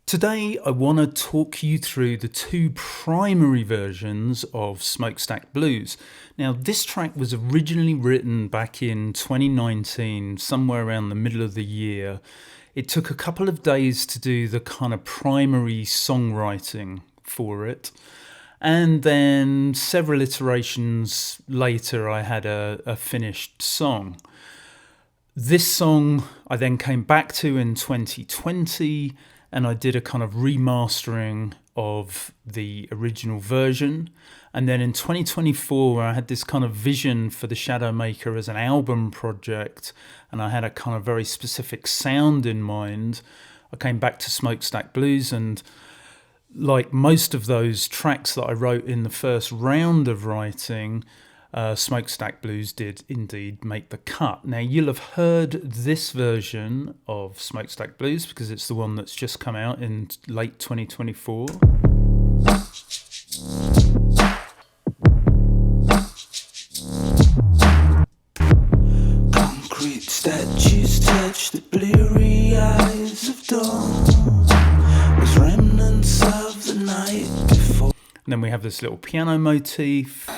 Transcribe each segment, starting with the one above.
Today I want to talk you through the two primary versions of Smokestack Blues. Now this track was originally written back in 2019, somewhere around the middle of the year. It took a couple of days to do the kind of primary songwriting for it. And then several iterations later I had a finished song. This song I then came back to in 2020 and I did a kind of remastering of the original version. And then in 2024 I had this kind of vision for the Shadowmaker as an album project, and I had a kind of very specific sound in mind. I came back to Smokestack Blues, and like most of those tracks that I wrote in the first round of writing, Smokestack Blues did indeed make the cut. Now you'll have heard this version of Smokestack Blues because it's the one that's just come out in late 2024. Concrete statues touch the bleary eyes of dawn, with remnants of the night before. And then we have this little piano motif.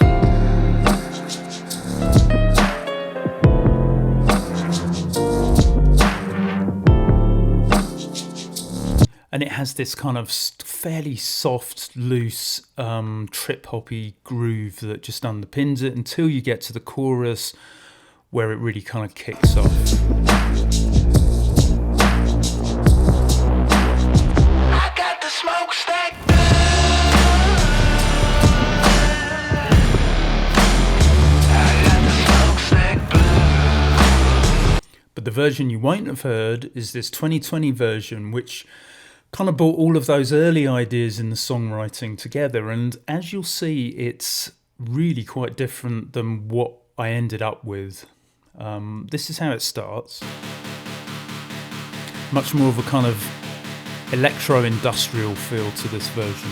And it has this kind of fairly soft, loose, trip-hoppy groove that just underpins it until you get to the chorus where it really kind of kicks off. I got the smokestack. But the version you won't have heard is this 2020 version, which kind of brought all of those early ideas in the songwriting together. And as you'll see, it's really quite different than what I ended up with. This is how it starts. Much more of a kind of electro-industrial feel to this version.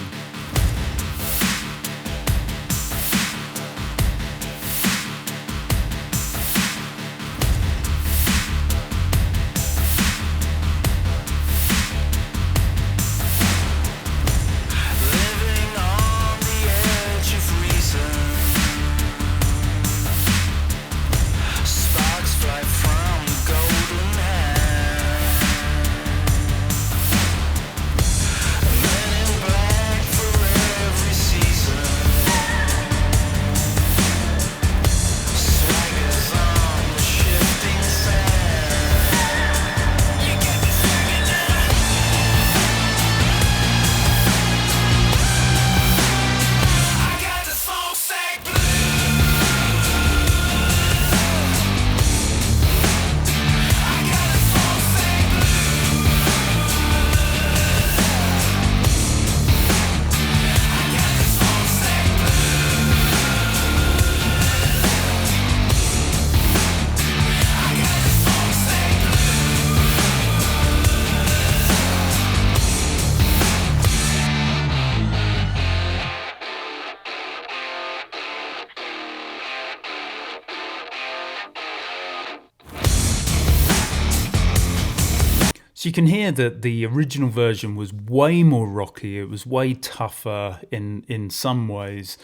So you can hear that the original version was way more rocky, it was way tougher in some ways,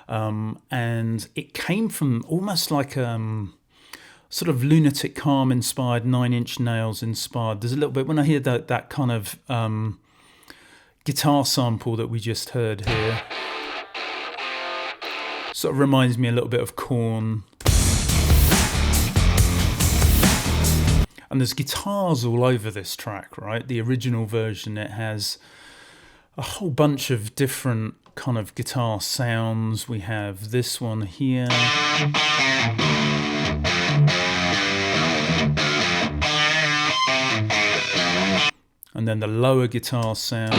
and it came from almost like sort of Lunatic Calm inspired, 9 Inch Nails inspired. There's a little bit, when I hear that kind of guitar sample that we just heard here, sort of reminds me a little bit of Korn. And there's guitars all over this track, right? The original version, it has a whole bunch of different kind of guitar sounds. We have this one here. And then the lower guitar sound.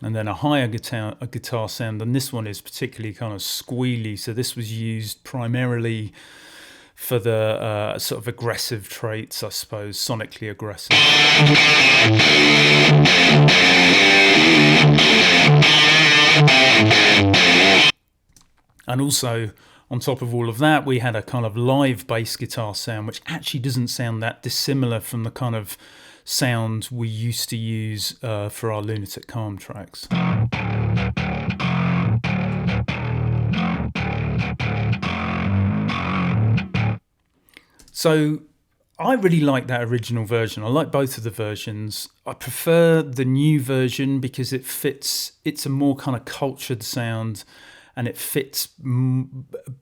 And then a higher guitar sound, and this one is particularly kind of squealy. So this was used primarily for the sort of aggressive traits, I suppose, sonically aggressive. And also, on top of all of that, we had a kind of live bass guitar sound, which actually doesn't sound that dissimilar from the kind of sound we used to use for our Lunatic Calm tracks. So I really like that original version. I like both of the versions. I prefer the new version because it's a more kind of cultured sound, and it fits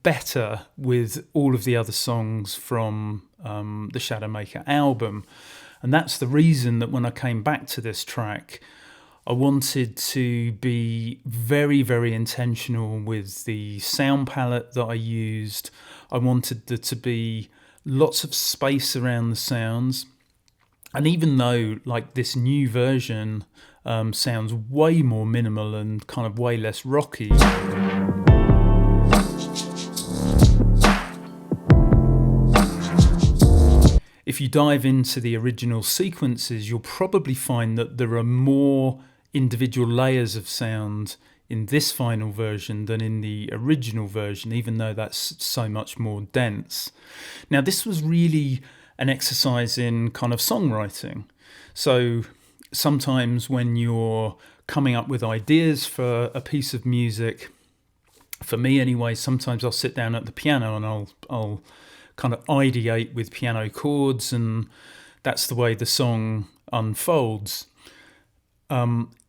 better with all of the other songs from the Shadowmaker album. And that's the reason that when I came back to this track, I wanted to be very, very intentional with the sound palette that I used. I wanted there to be lots of space around the sounds. And even though like this new version sounds way more minimal and kind of way less rocky, if you dive into the original sequences, you'll probably find that there are more individual layers of sound in this final version than in the original version, even though that's so much more dense. Now, this was really an exercise in kind of songwriting. So sometimes when you're coming up with ideas for a piece of music, for me anyway, sometimes I'll sit down at the piano and I'll kind of ideate with piano chords, and that's the way the song unfolds.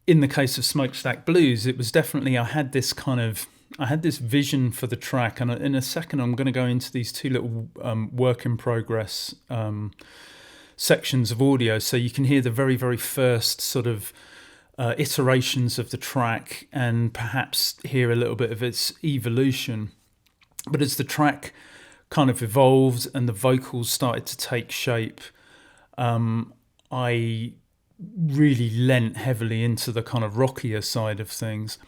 In the case of Smokestack Blues, it was definitely I had this vision for the track, and in a second I'm going to go into these two little work in progress sections of audio, so you can hear the very, very first sort of iterations of the track and perhaps hear a little bit of its evolution. But as the track kind of evolved and the vocals started to take shape, I really lent heavily into the kind of rockier side of things.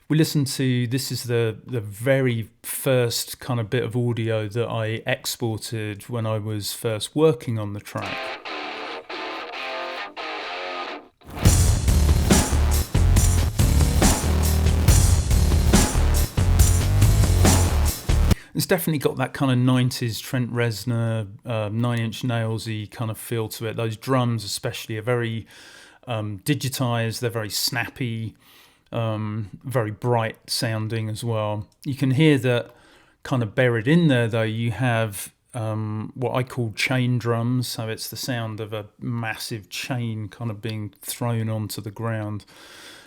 We listened to, this is the very first kind of bit of audio that I exported when I was first working on the track. It's definitely got that kind of 90s Trent Reznor, 9 Inch Nails-y kind of feel to it. Those drums especially are very digitized, they're very snappy, very bright sounding as well. You can hear that kind of buried in there though, you have what I call chain drums. So it's the sound of a massive chain kind of being thrown onto the ground.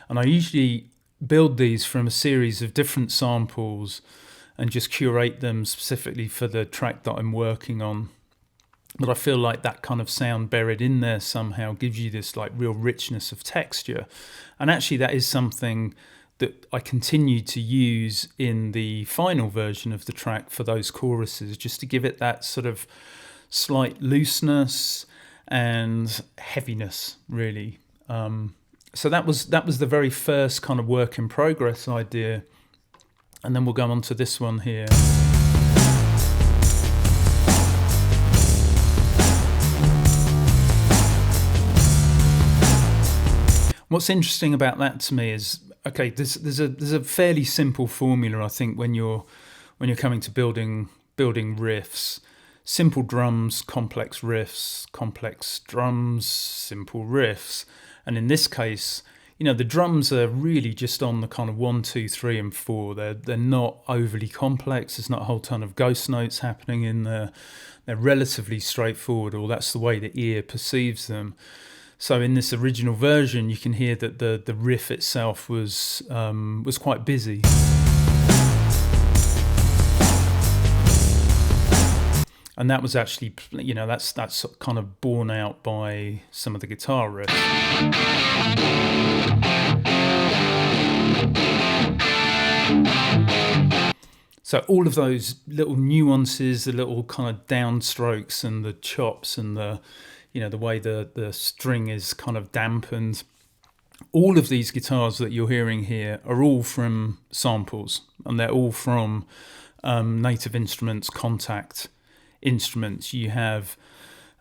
And I usually build these from a series of different samples and just curate them specifically for the track that I'm working on. But I feel like that kind of sound buried in there somehow gives you this like real richness of texture. And actually that is something that I continue to use in the final version of the track for those choruses, just to give it that sort of slight looseness and heaviness, really. So that was the very first kind of work in progress idea. And then we'll go on to this one here. What's interesting about that to me is, okay, there's a fairly simple formula, I think, when you're coming to building riffs. Simple drums, complex riffs, complex drums, simple riffs. And in this case, you know, the drums are really just on the kind of 1, 2, 3, and 4. They're not overly complex. There's not a whole ton of ghost notes happening in there. They're relatively straightforward, or that's the way the ear perceives them. So in this original version, you can hear that the riff itself was quite busy. And that was actually, you know, that's kind of borne out by some of the guitar riffs. So all of those little nuances, the little kind of downstrokes and the chops and the, you know, the way the string is kind of dampened, all of these guitars that you're hearing here are all from samples, and they're all from Native Instruments Contact instruments. You have,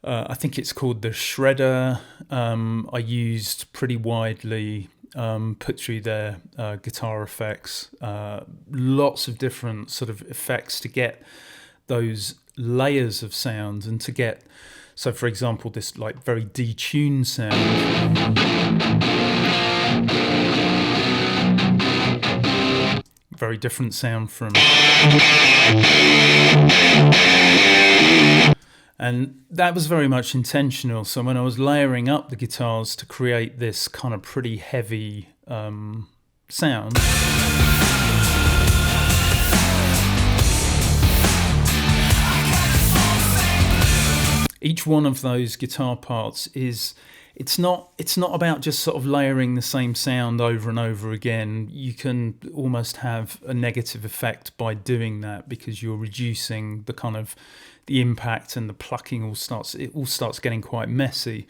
I think it's called the Shredder. I used pretty widely put through their guitar effects, lots of different sort of effects to get those layers of sound and to get, so for example, this like very detuned sound. Very different sound from, and that was very much intentional. So when I was layering up the guitars to create this kind of pretty heavy sound, each one of those guitar parts is, it's not about just sort of layering the same sound over and over again. You can almost have a negative effect by doing that, because you're reducing the kind of the impact, and the plucking all starts getting quite messy.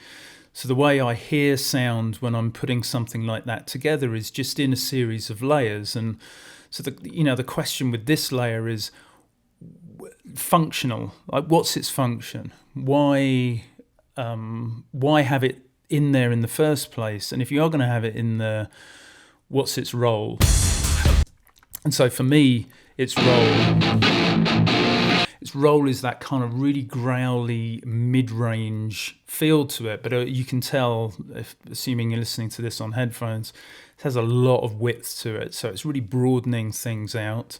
So the way I hear sound when I'm putting something like that together is just in a series of layers. And so the question with this layer is functional. Like, what's its function? Why have it in there in the first place? And if you are going to have it in there, what's its role? And so for me, its role is that kind of really growly mid-range feel to it. But you can tell, assuming you're listening to this on headphones, it has a lot of width to it. So it's really broadening things out.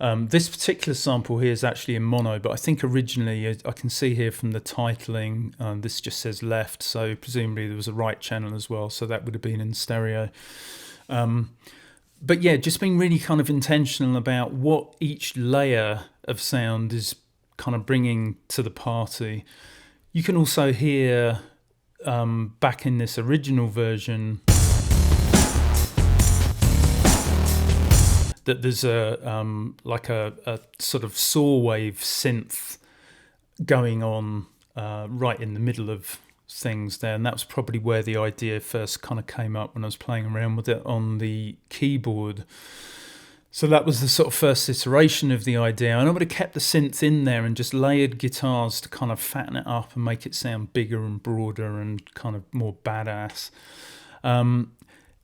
This particular sample here is actually in mono, but I think originally, I can see here from the titling, this just says left, so presumably there was a right channel as well, so that would have been in stereo. But yeah, just being really kind of intentional about what each layer of sound is kind of bringing to the party. You can also hear back in this original version that there's a sort of saw wave synth going on right in the middle of things there, and that was probably where the idea first kind of came up when I was playing around with it on the keyboard. So that was the sort of first iteration of the idea, and I would have kept the synth in there and just layered guitars to kind of fatten it up and make it sound bigger and broader and kind of more badass.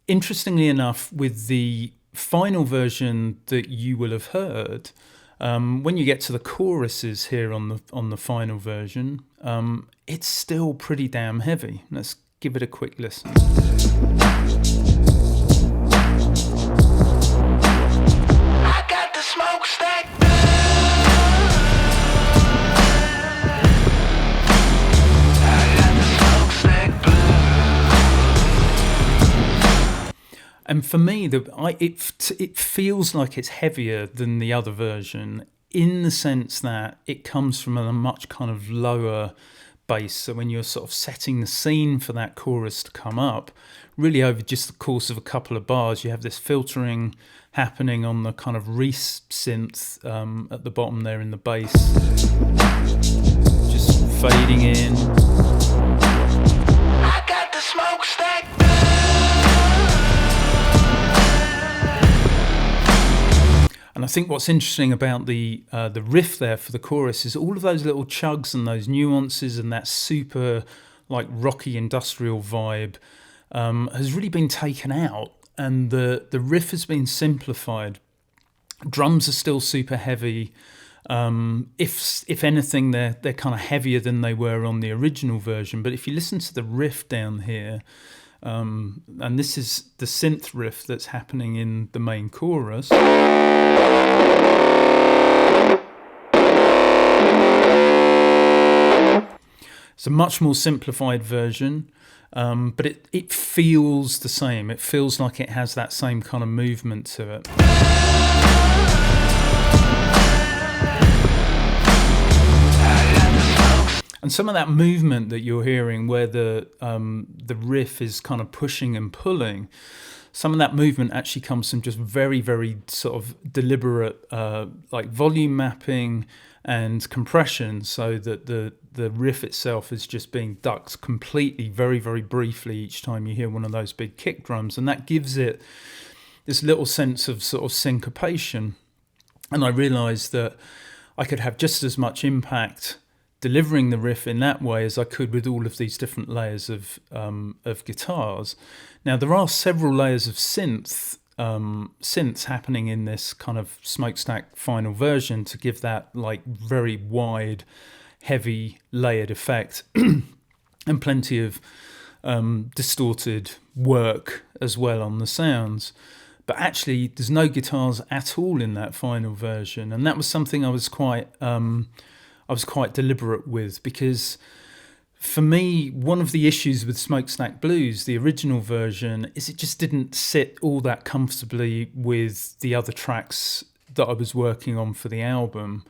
Interestingly enough, with the final version that you will have heard, when you get to the choruses here on the final version, it's still pretty damn heavy. Let's give it a quick listen. I got the smokestack. And for me, it feels like it's heavier than the other version, in the sense that it comes from a much kind of lower bass. So when you're sort of setting the scene for that chorus to come up, really over just the course of a couple of bars, you have this filtering happening on the kind of Reese synth at the bottom there in the bass, just fading in. I got the smokestack. And I think what's interesting about the riff there for the chorus is all of those little chugs and those nuances and that super like rocky industrial vibe has really been taken out, and the riff has been simplified. Drums are still super heavy. If anything, they're kind of heavier than they were on the original version. But if you listen to the riff down here, and this is the synth riff that's happening in the main chorus. It's a much more simplified version, but it feels the same. It feels like it has that same kind of movement to it. And some of that movement that you're hearing, where the riff is kind of pushing and pulling, some of that movement actually comes from just very, very sort of deliberate like volume mapping and compression, so that the riff itself is just being ducked completely, very, very briefly each time you hear one of those big kick drums, and that gives it this little sense of sort of syncopation. And I realised that I could have just as much impact delivering the riff in that way as I could with all of these different layers of guitars. Now there are several layers of synths happening in this kind of Smokestack final version to give that like very wide, heavy layered effect, and plenty of distorted work as well on the sounds. But actually, there's no guitars at all in that final version, and that was something I was quite deliberate with, because for me, one of the issues with Smokestack Blues, the original version, is it just didn't sit all that comfortably with the other tracks that I was working on for the album,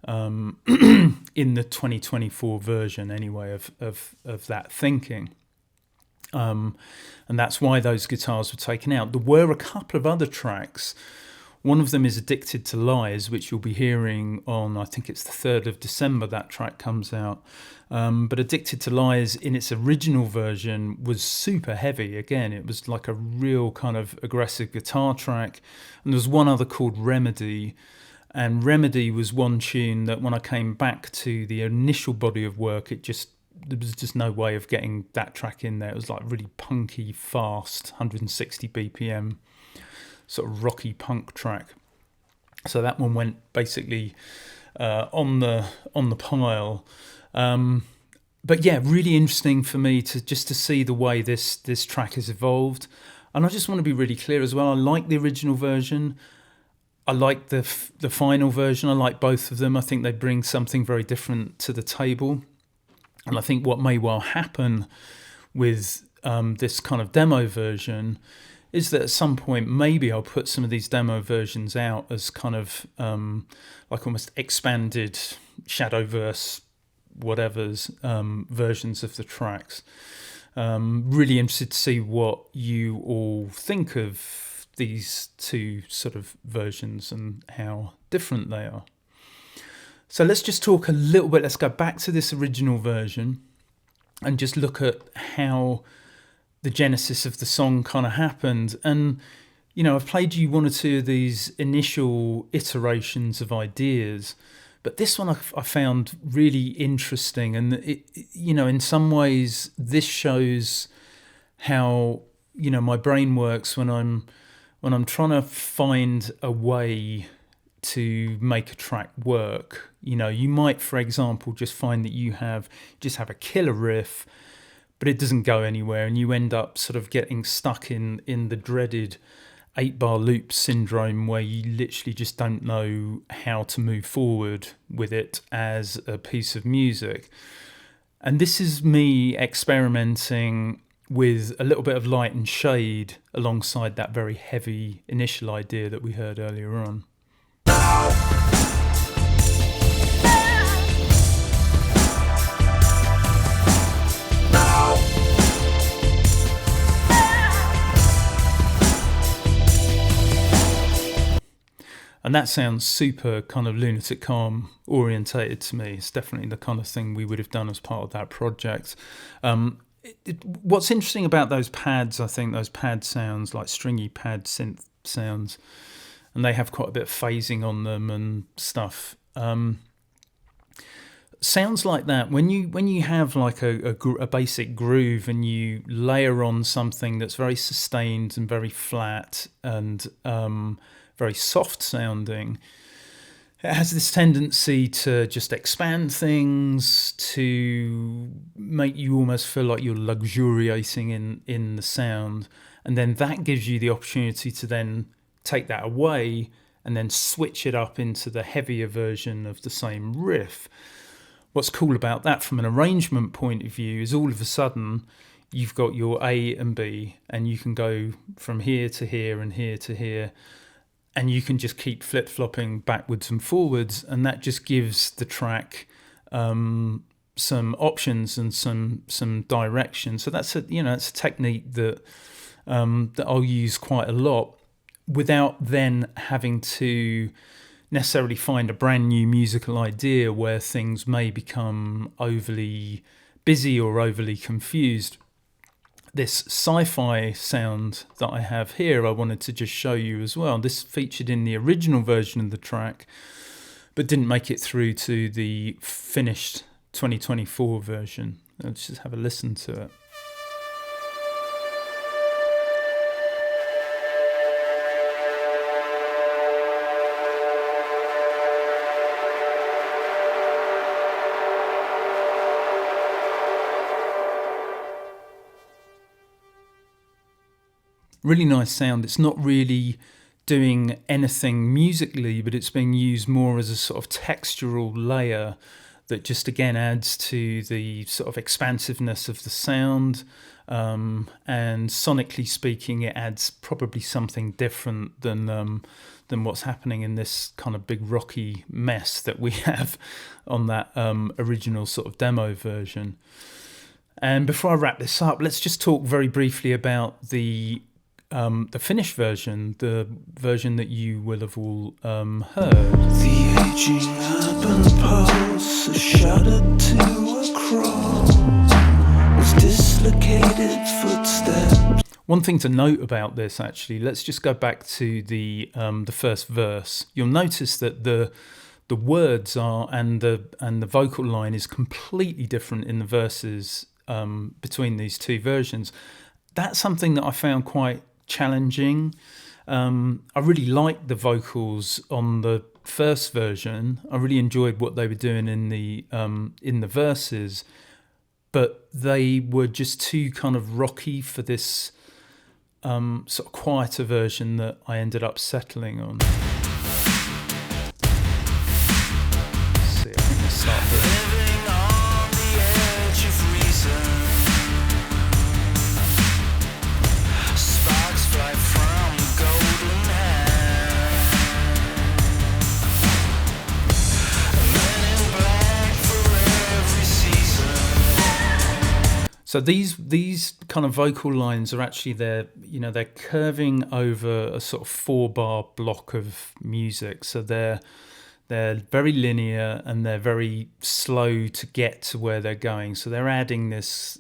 in the 2024 version anyway of that thinking. And that's why those guitars were taken out. There were a couple of other tracks. One of them is Addicted to Lies, which you'll be hearing on, I think it's the 3rd of December that track comes out. But Addicted to Lies in its original version was super heavy. Again, it was like a real kind of aggressive guitar track. And there was one other called Remedy. And Remedy was one tune that when I came back to the initial body of work, there was just no way of getting that track in there. It was like really punky, fast, 160 BPM, sort of rocky punk track. So that one went basically on the pile. But yeah, really interesting for me to see the way this track has evolved. And I just want to be really clear as well. I like the original version. I like the final version. I like both of them. I think they bring something very different to the table. And I think what may well happen with this kind of demo version is that at some point maybe I'll put some of these demo versions out as kind of like almost expanded Shadowverse whatever's versions of the tracks. Really interested to see what you all think of these two sort of versions and how different they are. So let's just talk a little bit, let's go back to this original version and just look at how the genesis of the song kind of happened. And, you know, I've played you one or two of these initial iterations of ideas, but this one I found really interesting. And, you know, in some ways this shows how, you know, my brain works when I'm trying to find a way to make a track work. You know, you might, for example, just find that you have a killer riff, but it doesn't go anywhere, and you end up sort of getting stuck in the dreaded 8-bar loop syndrome, where you literally just don't know how to move forward with it as a piece of music. And this is me experimenting with a little bit of light and shade alongside that very heavy initial idea that we heard earlier on. And that sounds super kind of Lunatic Calm orientated to me. It's definitely the kind of thing we would have done as part of that project. What's interesting about those pads, I think those pad sounds, like stringy pad synth sounds, and they have quite a bit of phasing on them and stuff. Sounds like that, when you have like a basic groove and you layer on something that's very sustained and very flat and very soft sounding, it has this tendency to just expand things, to make you almost feel like you're luxuriating in the sound. And then that gives you the opportunity to then take that away and then switch it up into the heavier version of the same riff. What's cool about that from an arrangement point of view is all of a sudden you've got your A and B, and you can go from here to here and here to here, and you can just keep flip-flopping backwards and forwards, and that just gives the track some options and some direction. So that's it's a technique that I'll use quite a lot, without then having to necessarily find a brand new musical idea where things may become overly busy or overly confused. This sci-fi sound that I have here, I wanted to just show you as well. This featured in the original version of the track, but didn't make it through to the finished 2024 version. Let's just have a listen to it. Really nice sound. It's not really doing anything musically, but it's being used more as a sort of textural layer that just again adds to the sort of expansiveness of the sound, and sonically speaking it adds probably something different than what's happening in this kind of big rocky mess that we have on that original sort of demo version. And before I wrap this up, let's just talk very briefly about the finished version, the version that you will have all heard. The aging urban pulse, a shudder to a crawl, was dislocated footsteps. One thing to note about this, actually, let's just go back to the first verse. You'll notice that the words are and the vocal line is completely different in the verses between these two versions. That's something that I found quite challenging. I really liked the vocals on the first version. I really enjoyed what they were doing in the verses, but they were just too kind of rocky for this sort of quieter version that I ended up settling on. Let's see, I think I'll start here. So these kind of vocal lines are actually they're curving over a sort of 4-bar block of music. So they're very linear and they're very slow to get to where they're going. So they're adding this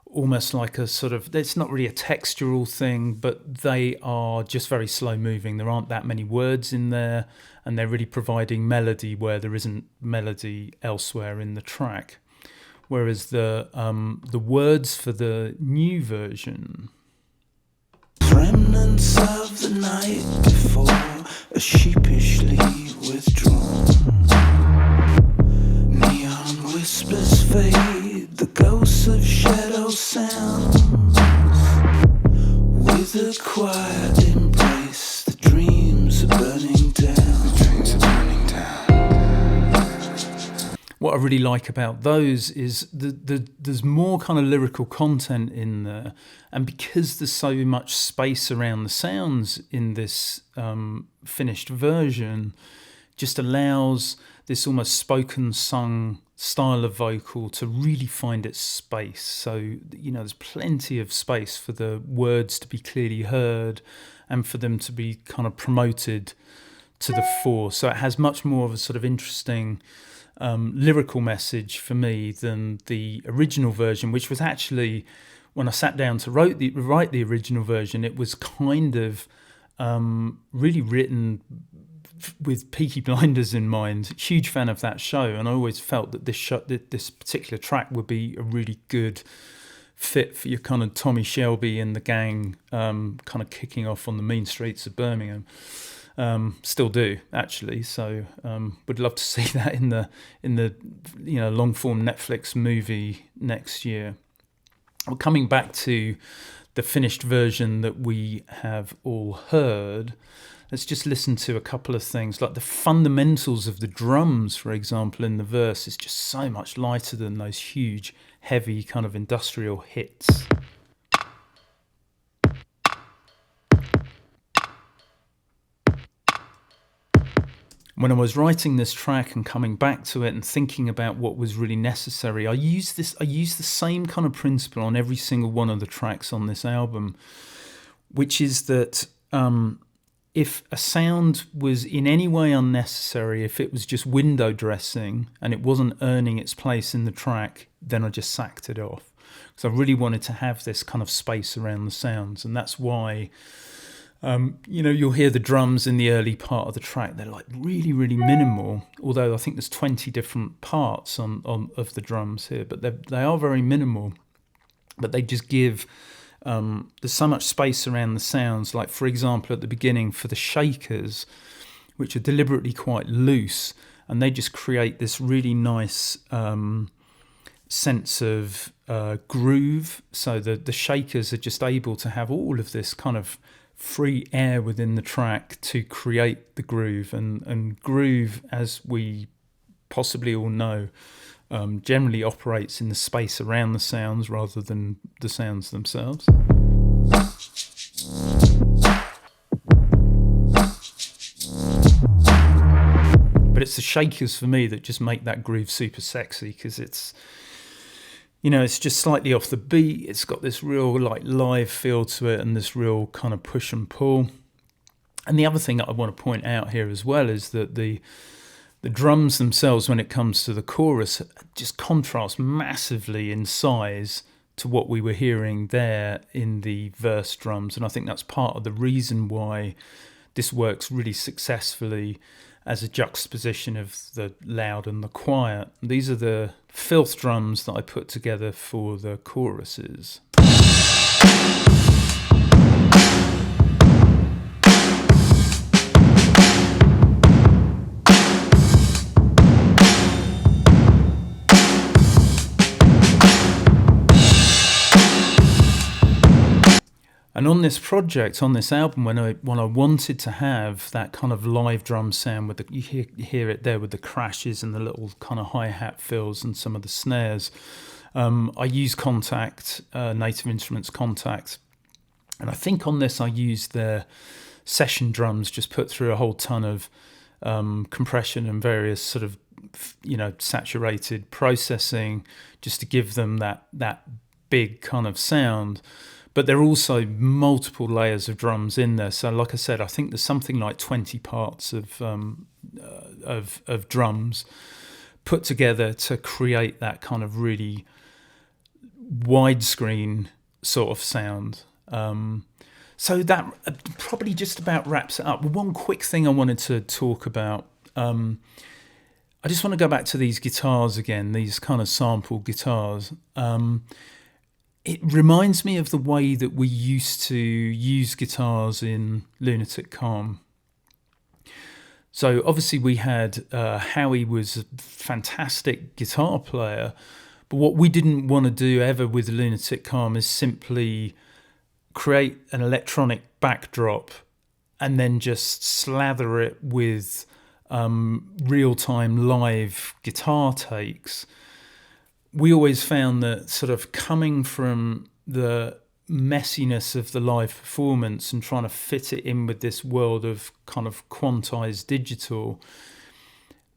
almost like a sort of, it's not really a textural thing, but they are just very slow moving. There aren't that many words in there, and they're really providing melody where there isn't melody elsewhere in the track. Whereas the words for the new version, remnants of the night before are sheepishly withdrawn. Neon whispers fade, the ghosts of shadow sounds. With a quiet embrace, the dreams are burning down. What I really like about those is there's more kind of lyrical content in there, and because there's so much space around the sounds in this finished version, just allows this almost spoken sung style of vocal to really find its space. So there's plenty of space for the words to be clearly heard and for them to be kind of promoted to the fore. So it has much more of a sort of interesting lyrical message for me than the original version, which was actually, when I sat down to write the original version, it was kind of really written with Peaky Blinders in mind. Huge fan of that show, and I always felt that this particular track would be a really good fit for your kind of Tommy Shelby and the gang kind of kicking off on the mean streets of Birmingham. Still do, actually, so would love to see that in the long form Netflix movie next year. Well, coming back to the finished version that we have all heard, let's just listen to a couple of things, like the fundamentals of the drums, for example, in the verse is just so much lighter than those huge, heavy kind of industrial hits. When I was writing this track and coming back to it and thinking about what was really necessary, I used the same kind of principle on every single one of the tracks on this album, which is that if a sound was in any way unnecessary, if it was just window dressing and it wasn't earning its place in the track, then I just sacked it off. Because I really wanted to have this kind of space around the sounds, and that's why You'll hear the drums in the early part of the track. They're like really, really minimal. Although I think there's 20 different parts on of the drums here, but they are very minimal. But they just give there's so much space around the sounds. Like for example, at the beginning for the shakers, which are deliberately quite loose, and they just create this really nice sense of groove. So the shakers are just able to have all of this kind of free air within the track to create the groove, and groove, as we possibly all know, generally operates in the space around the sounds rather than the sounds themselves. But it's the shakers for me that just make that groove super sexy, because it's just slightly off the beat. It's got this real like live feel to it and this real kind of push and pull. And the other thing that I want to point out here as well is that the drums themselves, when it comes to the chorus, just contrast massively in size to what we were hearing there in the verse drums. And I think that's part of the reason why this works really successfully as a juxtaposition of the loud and the quiet. These are the filth drums that I put together for the choruses. And on this project, on this album, when I wanted to have that kind of live drum sound, with you hear it there with the crashes and the little kind of hi-hat fills and some of the snares, I used Contact, Native Instruments Contact. And I think on this I used their session drums, just put through a whole ton of compression and various sort of, saturated processing, just to give them that big kind of sound. But there are also multiple layers of drums in there. So, like I said, I think there's something like 20 parts of drums put together to create that kind of really widescreen sort of sound. So that probably just about wraps it up. One quick thing I wanted to talk about. I just want to go back to these guitars again, these kind of sample guitars. It reminds me of the way that we used to use guitars in Lunatic Calm. So obviously we had Howie was a fantastic guitar player, but what we didn't want to do ever with Lunatic Calm is simply create an electronic backdrop and then just slather it with real-time live guitar takes. We always found that sort of coming from the messiness of the live performance and trying to fit it in with this world of kind of quantized digital,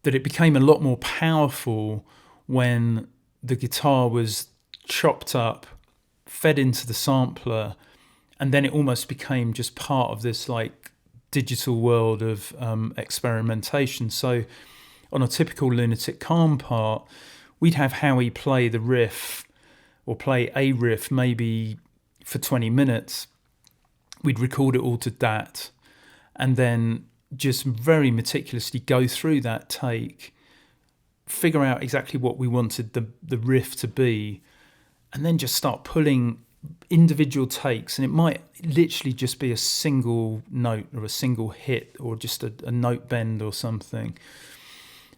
that it became a lot more powerful when the guitar was chopped up, fed into the sampler, and then it almost became just part of this like digital world of experimentation. So on a typical Lunatic Calm part, we'd have Howie play the riff, or play a riff maybe for 20 minutes. We'd record it all to that, and then just very meticulously go through that take, figure out exactly what we wanted the riff to be, and then just start pulling individual takes. And it might literally just be a single note or a single hit or just a note bend or something.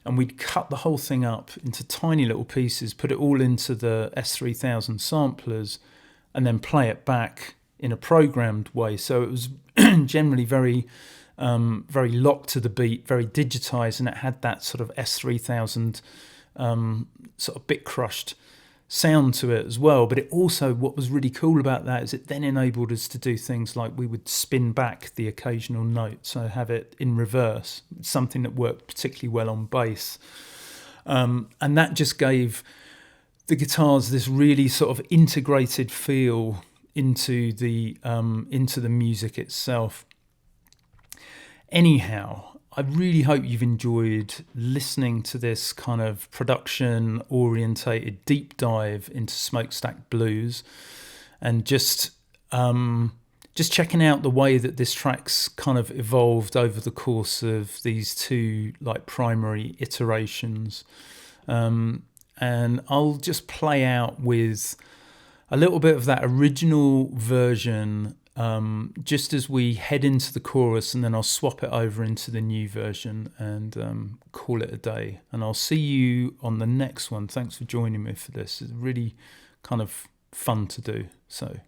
And we'd cut the whole thing up into tiny little pieces, put it all into the S3000 samplers, and then play it back in a programmed way. So it was generally very locked to the beat, very digitized, and it had that sort of S3000 sort of bit crushed sound to it as well. But it also, what was really cool about that is it then enabled us to do things like we would spin back the occasional note, so have it in reverse, something that worked particularly well on bass. And that just gave the guitars this really sort of integrated feel into the music itself. Anyhow, I really hope you've enjoyed listening to this kind of production-orientated deep dive into Smokestack Blues, and just just checking out the way that this track's kind of evolved over the course of these two like primary iterations. And I'll just play out with a little bit of that original version just as we head into the chorus, and then I'll swap it over into the new version and call it a day. And I'll see you on the next one. Thanks for joining me for this. It's really kind of fun to do. So